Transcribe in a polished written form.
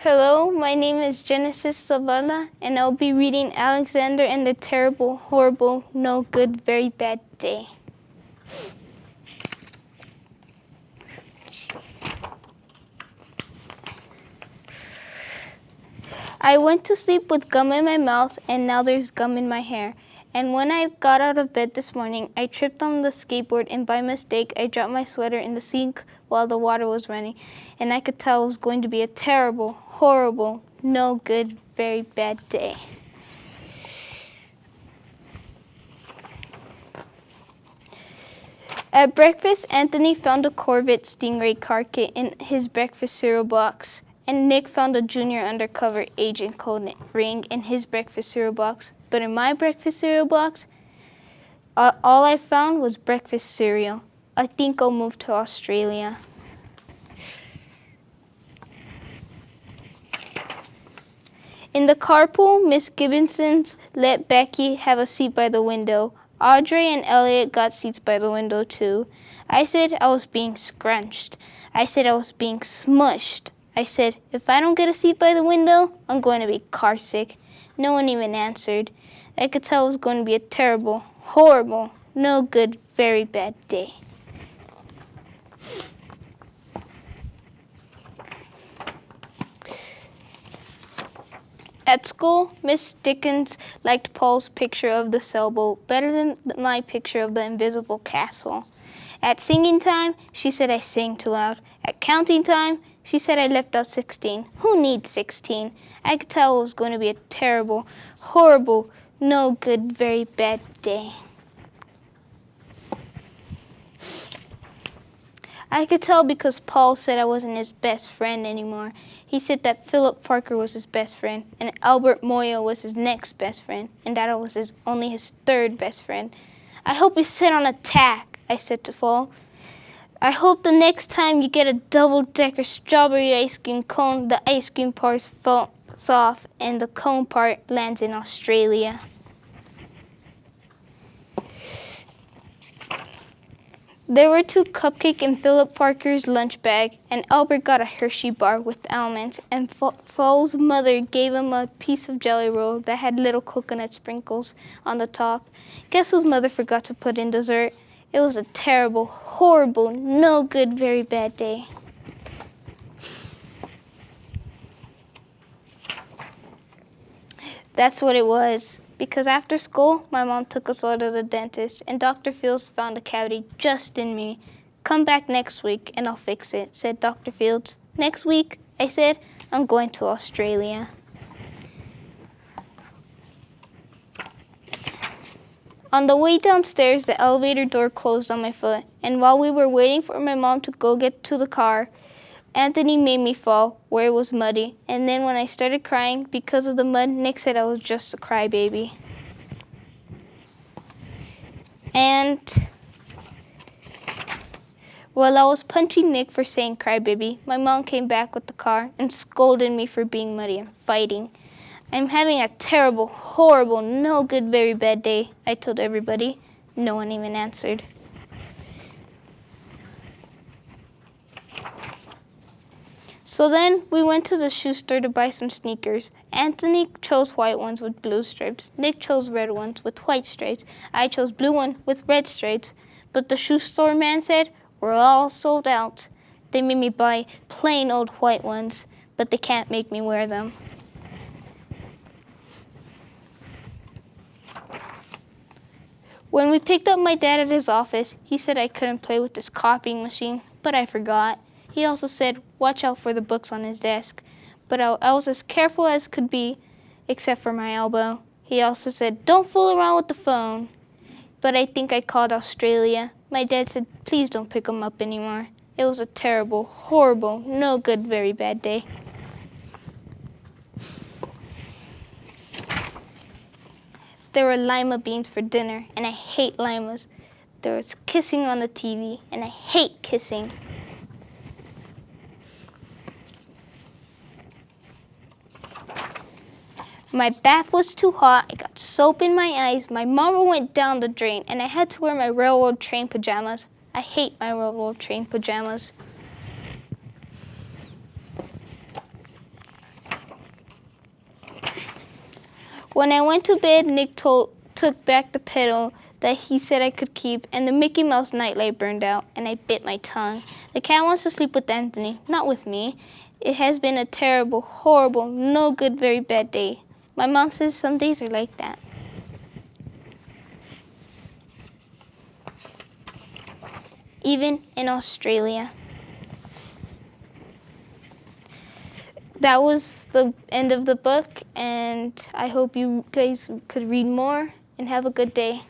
Hello, my name is Genesis Zavala, and I'll be reading Alexander and the Terrible, Horrible, No Good, Very Bad Day. I went to sleep with gum in my mouth, and now there's gum in my hair. And when I got out of bed this morning, I tripped on the skateboard, and by mistake, I dropped my sweater in the sink while the water was running. And I could tell it was going to be a terrible, horrible, no good, very bad day. At breakfast, Anthony found a Corvette Stingray car kit in his breakfast cereal box, and Nick found a junior undercover agent code ring in his breakfast cereal box. But in my breakfast cereal box, all I found was breakfast cereal. I think I'll move to Australia. In the carpool, Miss Gibbonsons let Becky have a seat by the window. Audrey and Elliot got seats by the window too. I said I was being scrunched. I said I was being smushed. I said, if I don't get a seat by the window, I'm going to be car sick. No one even answered. I could tell it was going to be a terrible, horrible, no good, very bad day. At school, Miss Dickens liked Paul's picture of the sailboat better than my picture of the invisible castle. At singing time, she said I sang too loud. At counting time, she said I left out 16. Who needs 16? I could tell it was going to be a terrible, horrible, no good, very bad day. I could tell because Paul said I wasn't his best friend anymore. He said that Philip Parker was his best friend, and Albert Moyo was his next best friend, and that I was only his third best friend. I hope you sit on a tack, I said to Paul. I hope the next time you get a double-decker strawberry ice cream cone, the ice cream part falls off and the cone part lands in Australia. There were 2 cupcakes in Philip Parker's lunch bag, and Albert got a Hershey bar with almonds, and Paul's mother gave him a piece of Jelly Roll that had little coconut sprinkles on the top. Guess whose mother forgot to put in dessert? It was a terrible, horrible, no good, very bad day. That's what it was. Because after school, my mom took us all to the dentist, and Dr. Fields found a cavity just in me. Come back next week, and I'll fix it, said Dr. Fields. Next week, I said, I'm going to Australia. On the way downstairs, the elevator door closed on my foot, and while we were waiting for my mom to go get to the car, Anthony made me fall where it was muddy, and then when I started crying because of the mud, Nick said I was just a crybaby. And while I was punching Nick for saying crybaby, my mom came back with the car and scolded me for being muddy and fighting. I'm having a terrible, horrible, no good, very bad day, I told everybody. No one even answered. So then we went to the shoe store to buy some sneakers. Anthony chose white ones with blue stripes. Nick chose red ones with white stripes. I chose blue ones with red stripes. But the shoe store man said, we're all sold out. They made me buy plain old white ones, but they can't make me wear them. When we picked up my dad at his office, he said I couldn't play with this copying machine, but I forgot. He also said, watch out for the books on his desk. But I was as careful as could be, except for my elbow. He also said, don't fool around with the phone. But I think I called Australia. My dad said, please don't pick him up anymore. It was a terrible, horrible, no good, very bad day. There were lima beans for dinner, and I hate limas. There was kissing on the TV, and I hate kissing. My bath was too hot, I got soap in my eyes, my marble went down the drain, and I had to wear my railroad train pajamas. I hate my railroad train pajamas. When I went to bed, Nick took back the pedal that he said I could keep, and the Mickey Mouse nightlight burned out, and I bit my tongue. The cat wants to sleep with Anthony, not with me. It has been a terrible, horrible, no good, very bad day. My mom says some days are like that. Even in Australia. That was the end of the book, and I hope you guys could read more and have a good day.